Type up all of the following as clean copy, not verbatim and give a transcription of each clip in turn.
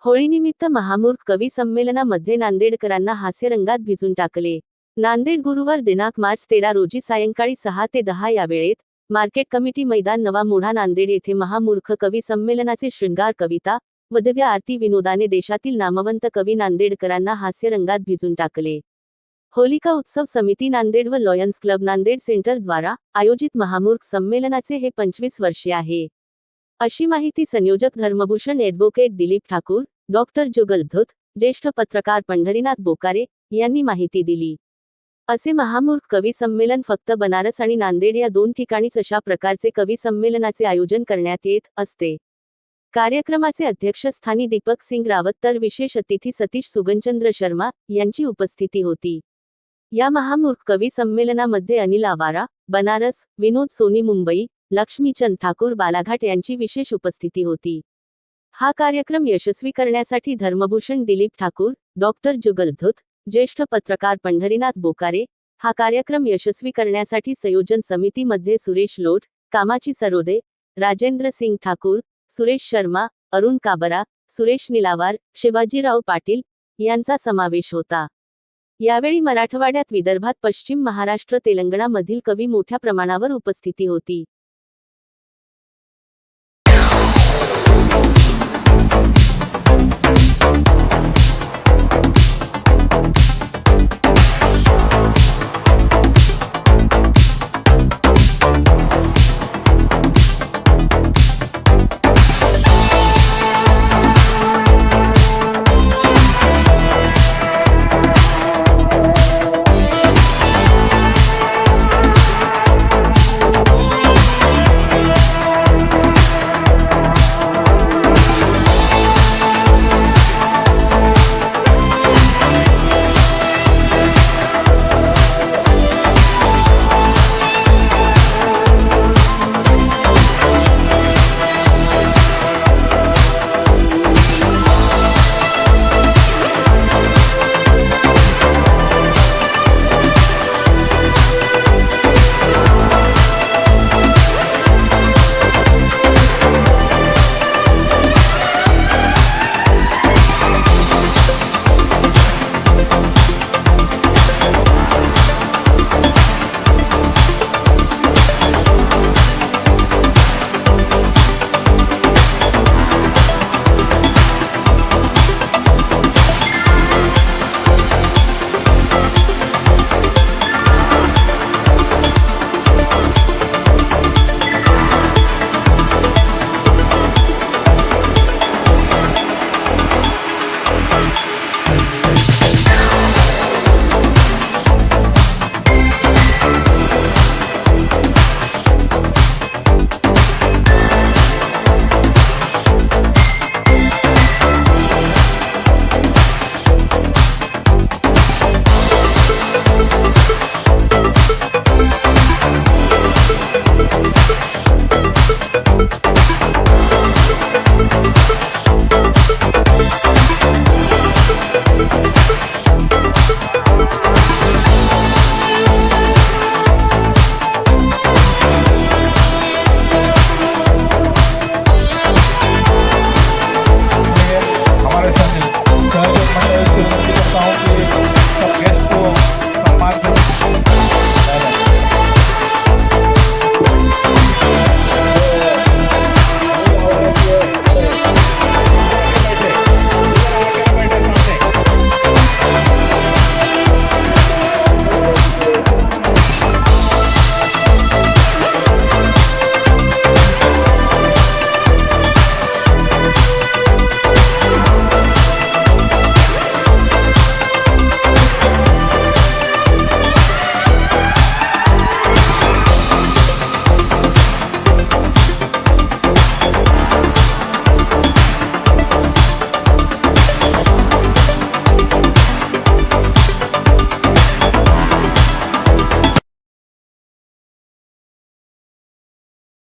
होळीनिमित्त महामूर्ख कवी संमेलनामध्ये नांदेडकरांना हास्यरंगात भिजून टाकले। नांदेड गुरुवार दिनांक मार्च 13 रोजी सायंकाळी 6 ते 10 या वेळेत मार्केट कमिटी मैदान नवा मुढा नांदेड येथे महामूर्ख कवी संमेलनाचे शृंगार कविता वदव्य आरती विनोदाने देशातील नामवंत कवी नांदेडकरांना हास्यरंगात भिजून टाकले। होलिका उत्सव समिती नांदेड व लॉयन्स क्लब नांदेड सेंटर द्वारा आयोजित महामूर्ख संमेलनाचे हे 25 वर्षे आहे, अशी माहिती संयोजक धर्मभूषण ॲडव्होकेट दिलीप ठाकूर, डॉक्टर जुगल धूत, ज्येष्ठ पत्रकार पंढरीनाथ बोकारे यांनी माहिती दिली। असे महामूर्ख कवी संमेलन फक्त बनारस आणि नांदेड या दोन ठिकाणीच अशा प्रकारचे कवी संमेलनाचे आयोजन करण्यात येत असते। कार्यक्रमाचे अध्यक्षस्थानी दीपक सिंग रावत तर विशेष अतिथी सतीश सुगनचंद्र शर्मा यांची उपस्थिती होती। या महामूर्ख कवी संमेलनामध्ये अनिल आवारा, बनारस, विनोद सोनी मुंबई, लक्ष्मीचंद ठाकूर बालाघाट यांची विशेष उपस्थिती होती। हा कार्यक्रम यशस्वी करण्यासाठी धर्मभूषण दिलीप ठाकूर, डॉक्टर जुगल धूत, ज्येष्ठ पत्रकार पंढरीनाथ बोकारे, हा कार्यक्रम यशस्वी करण्यासाठी संयोजन समितीमध्ये सुरेश लोट, कामाची सरोदे, राजेंद्र सिंग ठाकूर, सुरेश शर्मा, अरुण काबरा, सुरेश निलावार, शिवाजीराव पाटील यांचा समावेश होता। यावेळी मराठवाड्यात, विदर्भात, पश्चिम महाराष्ट्र, तेलंगणा मधील कवी मोठ्या प्रमाणावर उपस्थिती होती।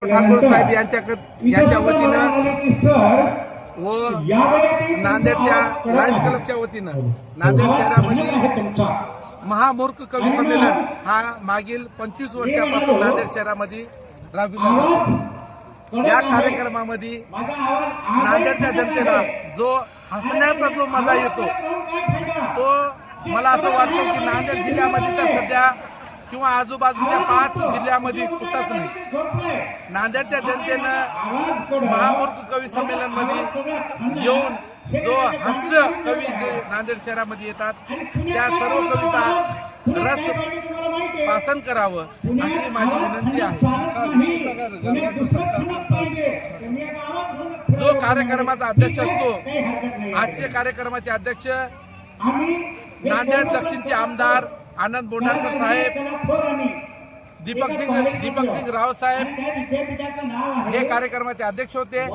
ठाकूर साहेब यांच्या वतीनं व नांदेडच्या लायन्स क्लबच्या वतीनं नांदेड शहरामध्ये महामूर्ख कवी संमेलन हा मागील 25 वर्षापासून नांदेड शहरामध्ये राबविला जातो। या कार्यक्रमामध्ये नांदेडच्या जनतेला जो हसण्याचा जो मजा येतो तो मला असं वाटतं की नांदेड जिल्ह्यामध्ये तर सध्या किंवा आजूबाजूच्या 5 जिल्ह्यामध्ये कुठंच नाही. नांदेडच्या जनतेनं महामूर्ख कवी संमेलन मध्ये येऊन जो हास्य कवी जे नांदेड शहरामध्ये येतात त्या सर्व कविता रस पासन करावं अशी माझी विनंती आहे. जो कार्यक्रमाचा अध्यक्ष असतो, आजचे कार्यक्रमाचे अध्यक्ष नांदेड दक्षिणचे आमदार आनंद बोंढारकर साहेब, दीपक सिंग राव साहेब हे कार्यक्रमाचे अध्यक्ष होते.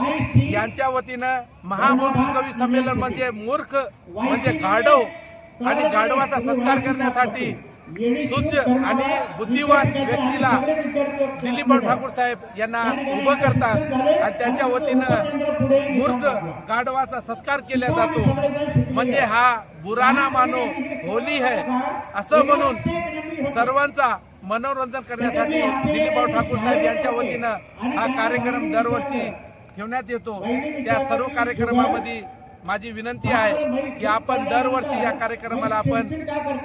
यांच्या वतीनं महामूर्ख कवी संमेलन म्हणजे मूर्ख म्हणजे गाढव आणि गाढवाचा सत्कार करण्यासाठी सुज्ञ आणि बुद्धिवान व्यक्तीला दिलीपराव ठाकूर साहेब यांना उभं करतात आणि त्यांच्या वतीनं मूर्ख गाढवाचा सत्कार केला जातो. म्हणजे हा बुरा ना मानो होली है असं म्हणून सर्वांचा मनोरंजन करण्यासाठी दिलीपराव ठाकूर साहेब यांच्या वतीनं हा कार्यक्रम दरवर्षी ठेवण्यात येतो. त्या सर्व कार्यक्रमामध्ये माझी विनंती आहे की आपण दरवर्षी या कार्यक्रमाला आपण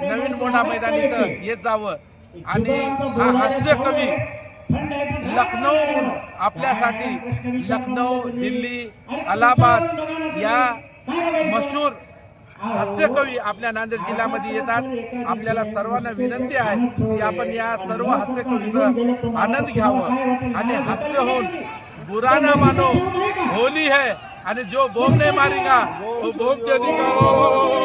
नवीन मोठा मैदान इथं येत जावं आणि हा हास्य कवी लखनौ आपल्यासाठी लखनौ, दिल्ली, अलाहाबाद या मशहूर हास्य कवी आपल्या नांदेड जिल्ह्यामध्ये येतात. आपल्याला सर्वांना विनंती आहे की आपण या सर्व हास्य कवीचा आनंद घ्यावं आणि हास्य होऊन बुरा ना मानो होली है आणि जो बॉम्ब नहीं मारेगा वो बॉम्ब से निकालो.